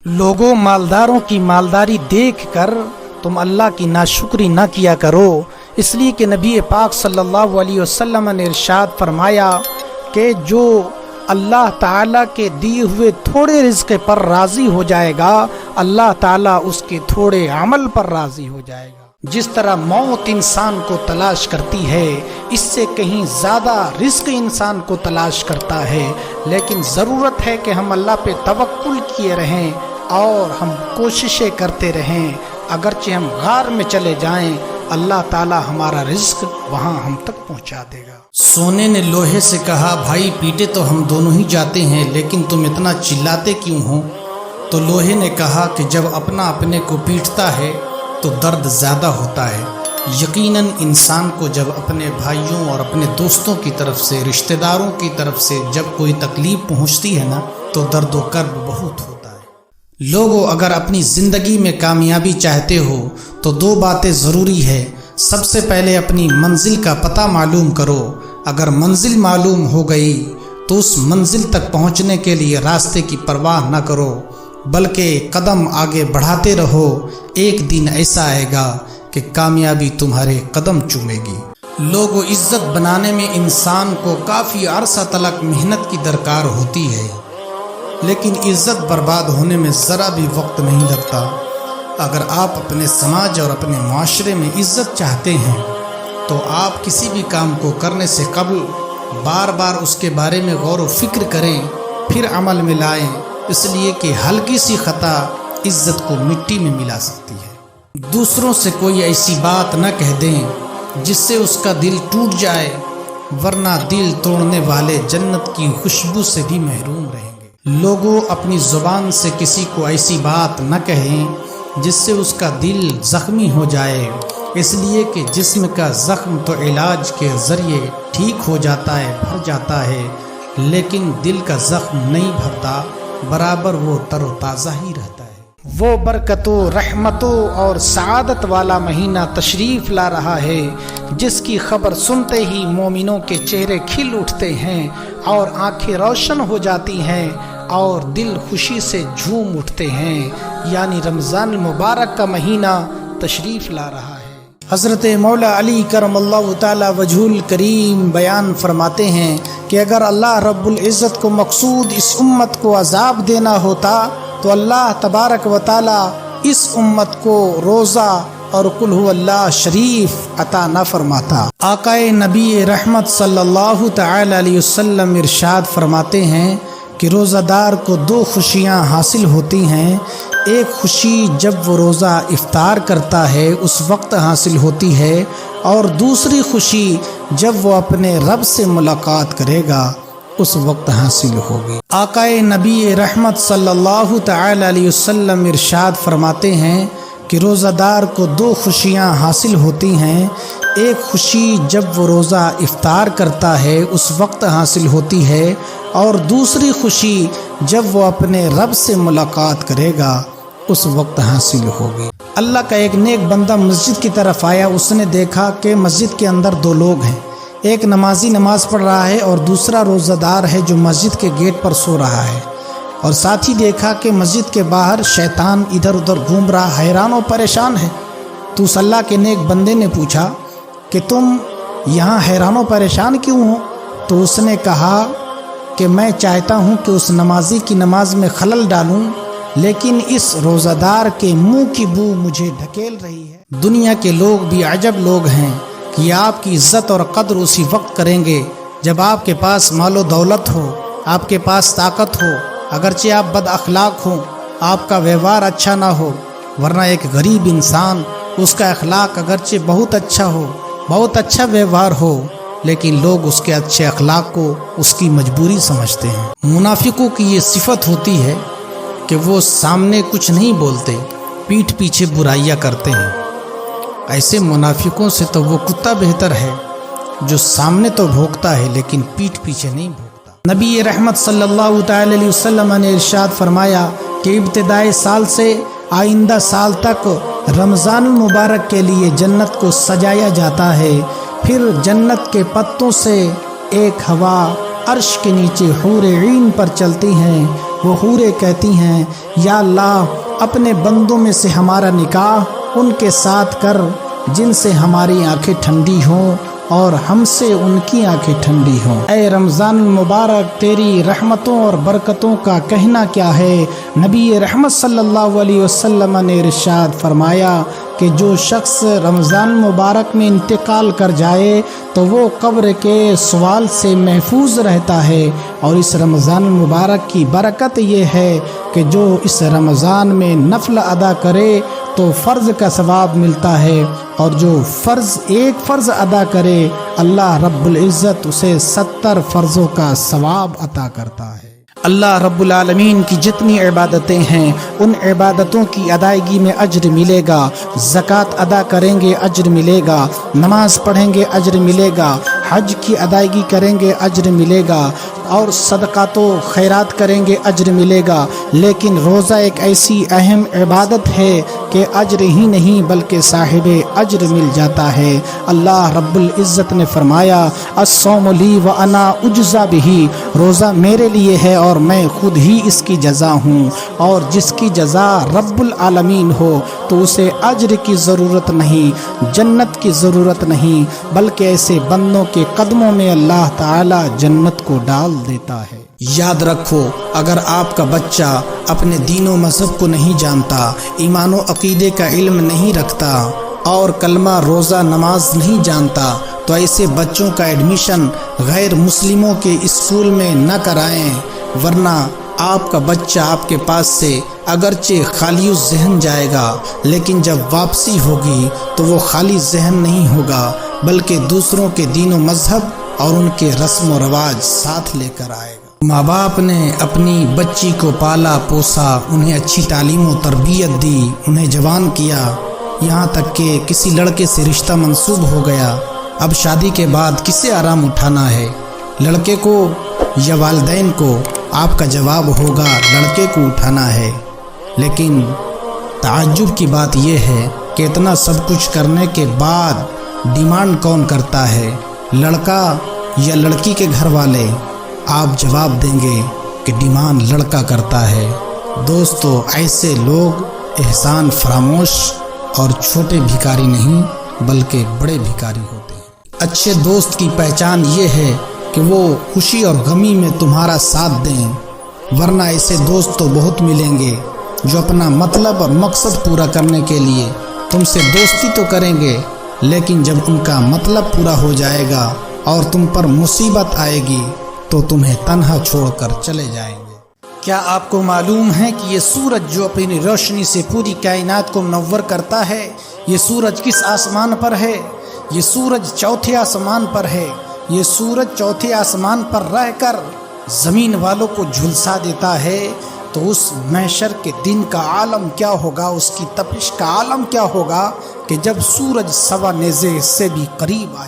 लोगों, मालदारों की मालदारी देख कर तुम अल्लाह की नाशुक्री ना किया करो, इसलिए कि नबी पाक सल्लल्लाहु अलैहि वसल्लम ने इरशाद फरमाया कि जो अल्लाह ताला के दिए हुए थोड़े रिज़्क़ पर राज़ी हो जाएगा, अल्लाह ताला उसके थोड़े अमल पर राज़ी हो जाएगा। जिस तरह मौत इंसान को तलाश करती है, इससे कहीं ज़्यादा रिज़्क़ इंसान को तलाश करता है। लेकिन ज़रूरत है कि हम अल्लाह पे तवक्कुल किए रहें और हम कोशिशें करते रहें। अगरचे हम गार में चले जाएं, अल्लाह ताला हमारा रिज़्क़ वहाँ हम तक पहुँचा देगा। सोने ने लोहे से कहा, भाई पीटे तो हम दोनों ही जाते हैं, लेकिन तुम इतना चिल्लाते क्यों हो? तो लोहे ने कहा कि जब अपना अपने को पीटता है तो दर्द ज़्यादा होता है। यकीनन इंसान को जब अपने भाइयों और अपने दोस्तों की तरफ से, रिश्तेदारों की तरफ से जब कोई तकलीफ़ पहुंचती है ना, तो दर्द व कर्ब बहुत होता है। लोगों, अगर अपनी ज़िंदगी में कामयाबी चाहते हो तो दो बातें ज़रूरी है। सबसे पहले अपनी मंजिल का पता मालूम करो। अगर मंजिल मालूम हो गई तो उस मंजिल तक पहुंचने के लिए रास्ते की परवाह न करो, बल्कि कदम आगे बढ़ाते रहो। एक दिन ऐसा आएगा कि कामयाबी तुम्हारे कदम चूमेगी। लोगों, इज्जत बनाने में इंसान को काफ़ी अरसा तलक मेहनत की दरकार होती है, लेकिन इज्जत बर्बाद होने में ज़रा भी वक्त नहीं लगता। अगर आप अपने समाज और अपने माशरे में इज्जत चाहते हैं तो आप किसी भी काम को करने से कबल बार बार उसके बारे में गौर व फिक्र करें, फिर अमल में लाएं, इसलिए कि हल्की सी खता इज्जत को मिट्टी में मिला सकती है। दूसरों से कोई ऐसी बात न कह दें जिससे उसका दिल टूट जाए, वरना दिल तोड़ने वाले जन्नत की खुशबू से भी महरूम रहेंगे। लोगों, अपनी ज़ुबान से किसी को ऐसी बात न कहें जिससे उसका दिल ज़ख्मी हो जाए, इसलिए कि जिस्म का ज़ख्म तो इलाज के ज़रिए ठीक हो जाता है, भर जाता है, लेकिन दिल का ज़ख्म नहीं भरता, बराबर वो तरोताज़ा ही रहता है। वो बरकतों, रहमतों और सआदत वाला महीना तशरीफ़ ला रहा है, जिसकी खबर सुनते ही मोमिनों के चेहरे खिल उठते हैं और आंखें रोशन हो जाती हैं और दिल खुशी से झूम उठते हैं। यानी रमज़ान मुबारक का महीना तशरीफ़ ला रहा है। हज़रत मौला अली करमल्लाहु ताला वजहुल करीम बयान फरमाते हैं कि अगर अल्लाह रब्बुल इज़्ज़त को मकसूद इस उम्मत को अज़ाब देना होता तो अल्लाह तबारक व ताला इस उम्मत को रोज़ा और कुल हुवल्लाह शरीफ अता न फरमाता। आकाए नबी रहमत सल्लल्लाहु ताला अलैहि वसल्लम इरशाद फरमाते हैं कि रोज़ादार को दो खुशियाँ हासिल होती हैं। एक खुशी जब वो रोज़ा इफ्तार करता है उस वक्त हासिल होती है, और दूसरी खुशी जब वो अपने रब से मुलाकात करेगा उस वक्त हासिल होगी। आकाए नबी रहमत सल्लल्लाहु ताला अलैहि वसल्लम इरशाद फरमाते हैं कि रोज़ादार को दो खुशियाँ हासिल होती हैं। एक खुशी जब वो रोज़ा इफ्तार करता है उस वक्त हासिल होती है, और दूसरी खुशी जब वो अपने रब से मुलाकात करेगा उस वक्त हासिल होगी। अल्लाह का एक नेक बंदा मस्जिद की तरफ आया। उसने देखा कि मस्जिद के अंदर दो लोग हैं, एक नमाजी नमाज़ पढ़ रहा है और दूसरा रोज़ादार है जो मस्जिद के गेट पर सो रहा है। और साथ ही देखा कि मस्जिद के बाहर शैतान इधर उधर घूम रहा, हैरान और परेशान है। तो उस अल्लाह के नेक बंदे ने पूछा कि तुम यहाँ हैरान और परेशान क्यों हो? तो उसने कहा कि मैं चाहता हूँ कि उस नमाजी की नमाज में खलल डालूं, लेकिन इस रोज़ादार के मुंह की बू मुझे ढकेल रही है। दुनिया के लोग भी अजब लोग हैं कि आपकी इज्जत और कद्र उसी वक्त करेंगे जब आपके पास मालो दौलत हो, आपके पास ताकत हो, अगरचे आप बद अखलाक हो, आपका व्यवहार अच्छा ना हो। वरना एक गरीब इंसान, उसका अखलाक अगरचे बहुत अच्छा हो, बहुत अच्छा व्यवहार हो, लेकिन लोग उसके अच्छे अखलाक को उसकी मजबूरी समझते हैं। मुनाफिकों की ये सिफत होती है कि वो सामने कुछ नहीं बोलते, पीठ पीछे बुराइयां करते हैं। ऐसे मुनाफिकों से तो वो कुत्ता बेहतर है जो सामने तो भौंकता है लेकिन पीठ पीछे नहीं भौंकता। नबी रहमत सल्लल्लाहु ताला अलैहि वसल्लम ने इरशाद फरमाया कि इब्तिदाई साल से आइंदा साल तक रमज़ान मुबारक के लिए जन्नत को सजाया जाता है। फिर जन्नत के पत्तों से एक हवा अर्श के नीचे हूर ईन पर चलती हैं وہ حوریں کہتی ہیں یا اللہ اپنے بندوں میں سے ہمارا نکاح ان کے ساتھ کر جن سے ہماری آنکھیں ٹھنڈی ہوں اور ہم سے ان کی آنکھیں ٹھنڈی ہوں۔ اے رمضان المبارک، تیری رحمتوں اور برکتوں کا کہنا کیا ہے۔ نبی رحمت صلی اللہ علیہ وسلم نے ارشاد فرمایا کہ جو شخص رمضان المبارک میں انتقال کر جائے تو وہ قبر کے سوال سے محفوظ رہتا ہے، اور اس رمضان المبارک کی برکت یہ ہے کہ جو اس رمضان میں نفل ادا کرے تو فرض کا ثواب ملتا ہے، اور جو ایک فرض ادا کرے اللہ رب العزت اسے 70 فرضوں کا ثواب عطا کرتا ہے۔ اللہ رب العالمین کی جتنی عبادتیں ہیں ان عبادتوں کی ادائیگی میں اجر ملے گا۔ زکوٰۃ ادا کریں گے اجر ملے گا، نماز پڑھیں گے اجر ملے گا، حج کی ادائیگی کریں گے اجر ملے گا، اور صدقات و خیرات کریں گے اجر ملے گا۔ لیکن روزہ ایک ایسی اہم عبادت ہے کہ اجر ہی نہیں بلکہ صاحب اجر مل جاتا ہے۔ اللہ رب العزت نے فرمایا الصوم لی وانا اجزا بہ، روزہ میرے لیے ہے اور میں خود ہی اس کی جزا ہوں، اور جس کی جزا رب العالمین ہو تو اسے اجر کی ضرورت نہیں، جنت کی ضرورت نہیں، بلکہ ایسے بندوں کے قدموں میں اللہ تعالی جنت کو ڈال دیتا ہے۔ یاد رکھو، اگر آپ کا بچہ اپنے دین و مذہب کو نہیں جانتا، ایمان و عقیدے کا علم نہیں رکھتا اور کلمہ روزہ نماز نہیں جانتا تو ایسے بچوں کا ایڈمیشن غیر مسلموں کے اسکول میں نہ کرائیں، ورنہ آپ کا بچہ آپ کے پاس سے اگرچہ خالی ذہن جائے گا، لیکن جب واپسی ہوگی تو وہ خالی ذہن نہیں ہوگا بلکہ دوسروں کے دین و مذہب اور ان کے رسم و رواج ساتھ لے کر آئے گا۔ ماں باپ نے اپنی بچی کو پالا پوسا، انہیں اچھی تعلیم و تربیت دی، انہیں جوان کیا، یہاں تک کہ کسی لڑکے سے رشتہ منسوب ہو گیا۔ اب شادی کے بعد کسے آرام اٹھانا ہے، لڑکے کو یا والدین کو؟ آپ کا جواب ہوگا لڑکے کو اٹھانا ہے۔ لیکن تعجب کی بات یہ ہے کہ اتنا سب کچھ کرنے کے بعد ڈیمانڈ کون کرتا ہے، لڑکا یا لڑکی کے گھر والے؟ آپ جواب دیں گے کہ ڈیمانڈ لڑکا کرتا ہے۔ دوستو، ایسے لوگ احسان فراموش اور چھوٹے بھکاری نہیں بلکہ بڑے بھکاری ہوتے ہیں۔ اچھے دوست کی پہچان یہ ہے کہ وہ خوشی اور غمی میں تمہارا ساتھ دیں، ورنہ ایسے دوست تو بہت ملیں گے جو اپنا مطلب اور مقصد پورا کرنے کے لیے تم سے دوستی تو کریں گے، لیکن جب ان کا مطلب پورا ہو جائے گا اور تم پر مصیبت آئے گی تو تمہیں تنہا چھوڑ کر چلے جائیں گے۔ کیا آپ کو معلوم ہے کہ یہ سورج جو اپنی روشنی سے پوری کائنات کو منور کرتا ہے، یہ سورج کس آسمان پر ہے؟ یہ سورج چوتھے آسمان پر ہے۔ یہ سورج چوتھے آسمان پر رہ کر زمین والوں کو جھلسا دیتا ہے، تو اس محشر کے دن کا عالم کیا ہوگا، اس کی تپش کا عالم کیا ہوگا کہ جب سورج سوا نیزے سے بھی قریب آ